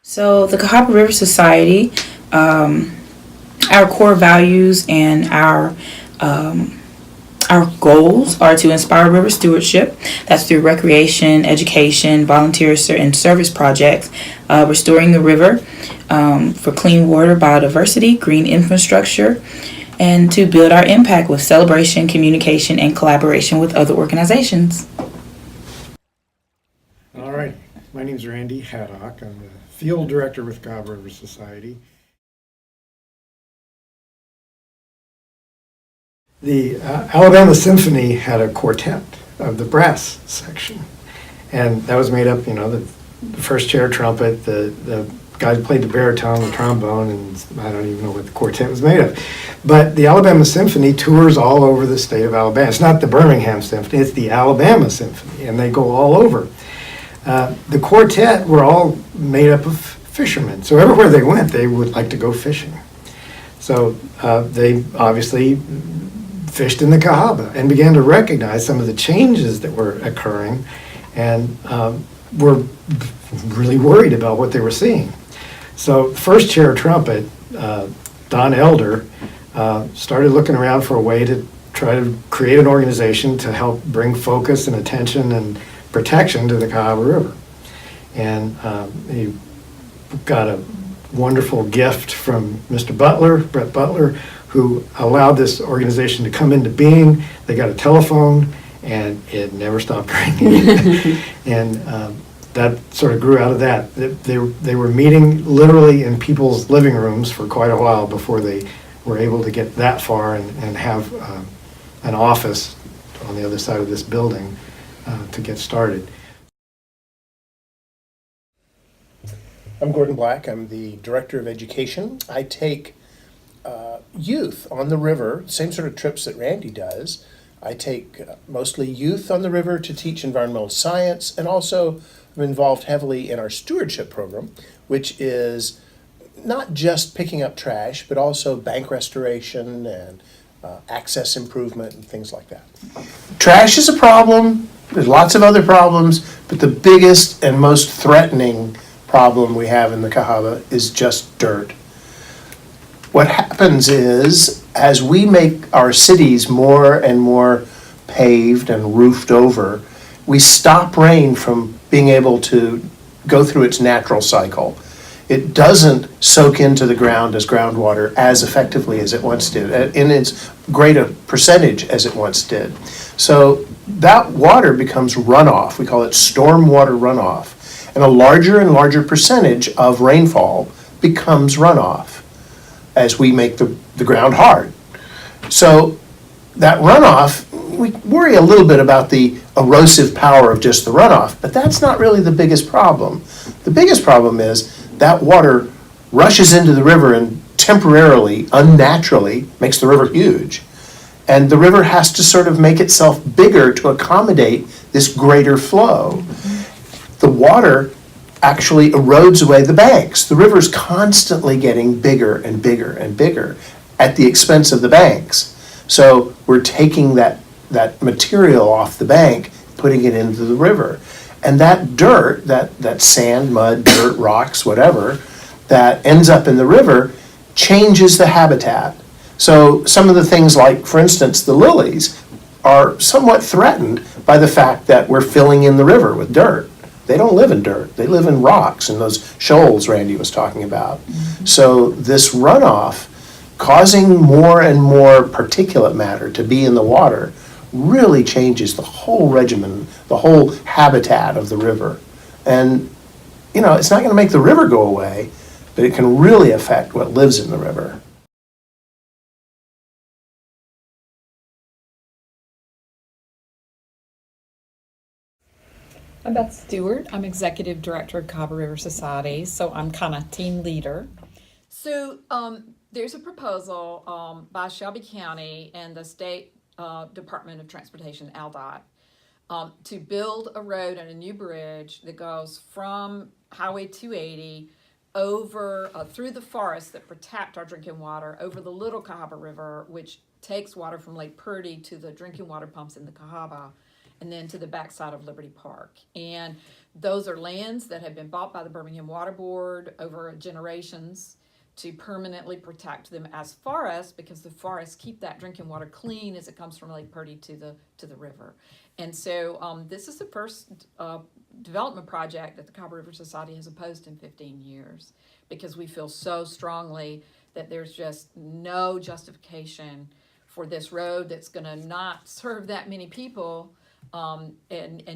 So, the Cahaba River Society, our core values and our goals are to inspire river stewardship. That's through recreation, education, volunteer and service projects, restoring the river for clean water, biodiversity, green infrastructure, and to build our impact with celebration, communication, and collaboration with other organizations. All right, my name is Randy Haddock. I'm the field director with Cahaba River Society. The Alabama Symphony had a quartet of the brass section, and that was made up, the first chair trumpet, the guy who played the baritone, the trombone, and I don't even know what the quartet was made of. But the Alabama Symphony tours all over the state of Alabama. It's not the Birmingham Symphony, it's the Alabama Symphony, and they go all over. The quartet were all made up of fishermen, so everywhere they went, they would like to go fishing. So they obviously fished in the Cahaba and began to recognize some of the changes that were occurring, and were really worried about what they were seeing. So first chair trumpet, Don Elder, started looking around for a way to try to create an organization to help bring focus and attention and protection to the Cahaba River. And he got a wonderful gift from Mr. Butler, Brett Butler, who allowed this organization to come into being. They got a telephone, and it never stopped ringing. And that sort of grew out of that. They were meeting literally in people's living rooms for quite a while before they were able to get that far and have an office on the other side of this building to get started. I'm Gordon Black. I'm the Director of Education. I take youth on the river, same sort of trips that Randy does. I take mostly youth on the river to teach environmental science, and also I'm involved heavily in our stewardship program, which is not just picking up trash, but also bank restoration and access improvement and things like that. Trash is a problem. There's lots of other problems, but the biggest and most threatening problem we have in the Cahaba is just dirt. What happens is, as we make our cities more and more paved and roofed over, we stop rain from being able to go through its natural cycle. It doesn't soak into the ground as groundwater as effectively as it once did, in its greater percentage as it once did. So that water becomes runoff. We call it stormwater runoff. And a larger and larger percentage of rainfall becomes runoff as we make the ground hard. So that runoff, we worry a little bit about the erosive power of just the runoff, but that's not really the biggest problem. The biggest problem is that water rushes into the river and temporarily, unnaturally, makes the river huge. And the river has to sort of make itself bigger to accommodate this greater flow. The water actually erodes away the banks. The river's constantly getting bigger and bigger and bigger at the expense of the banks. So we're taking that material off the bank, putting it into the river. And that dirt, that sand, mud, dirt, rocks, whatever, that ends up in the river changes the habitat. So some of the things like, for instance, the lilies are somewhat threatened by the fact that we're filling in the river with dirt. They don't live in dirt. They live in rocks and those shoals Randy was talking about. So this runoff, causing more and more particulate matter to be in the water, really changes the whole regimen, the whole habitat of the river. And, it's not going to make the river go away, but it can really affect what lives in the river. I'm Beth Stewart. I'm Executive Director of Cahaba River Society, so I'm kind of team leader. So there's a proposal by Shelby County and the State Department of Transportation, ALDOT, to build a road and a new bridge that goes from Highway 280 over through the forests that protect our drinking water, over the Little Cahaba River, which takes water from Lake Purdy to the drinking water pumps in the Cahaba, and then to the backside of Liberty Park. And those are lands that have been bought by the Birmingham Water Board over generations to permanently protect them as forests, because the forests keep that drinking water clean as it comes from Lake Purdy to the river. And so this is the first development project that the Cahaba River Society has opposed in 15 years, because we feel so strongly that there's just no justification for this road that's going to not serve that many people, and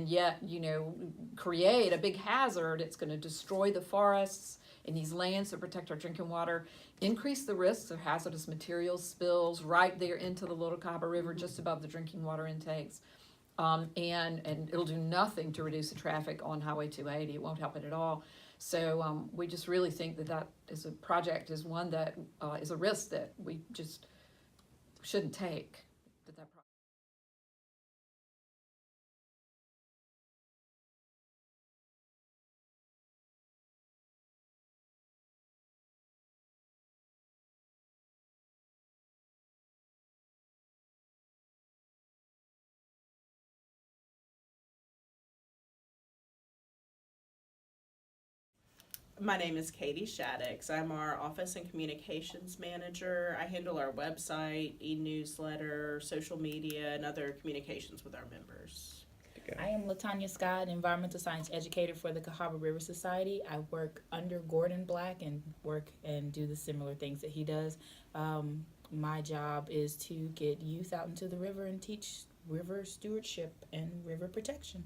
yet, you know, create a big hazard. It's going to destroy the forests in these lands that protect our drinking water, increase the risks of hazardous materials spills right there into the Little Cahaba River, just above the drinking water intakes. And it'll do nothing to reduce the traffic on Highway 280. It won't help it at all. So we just really think that is a project, is one that is a risk that we just shouldn't take. My name is Katie Shaddix. I'm our Office and Communications Manager. I handle our website, e-newsletter, social media, and other communications with our members. I am Latanya Scott, environmental science educator for the Cahaba River Society. I work under Gordon Black and work and do the similar things that he does. My job is to get youth out into the river and teach river stewardship and river protection.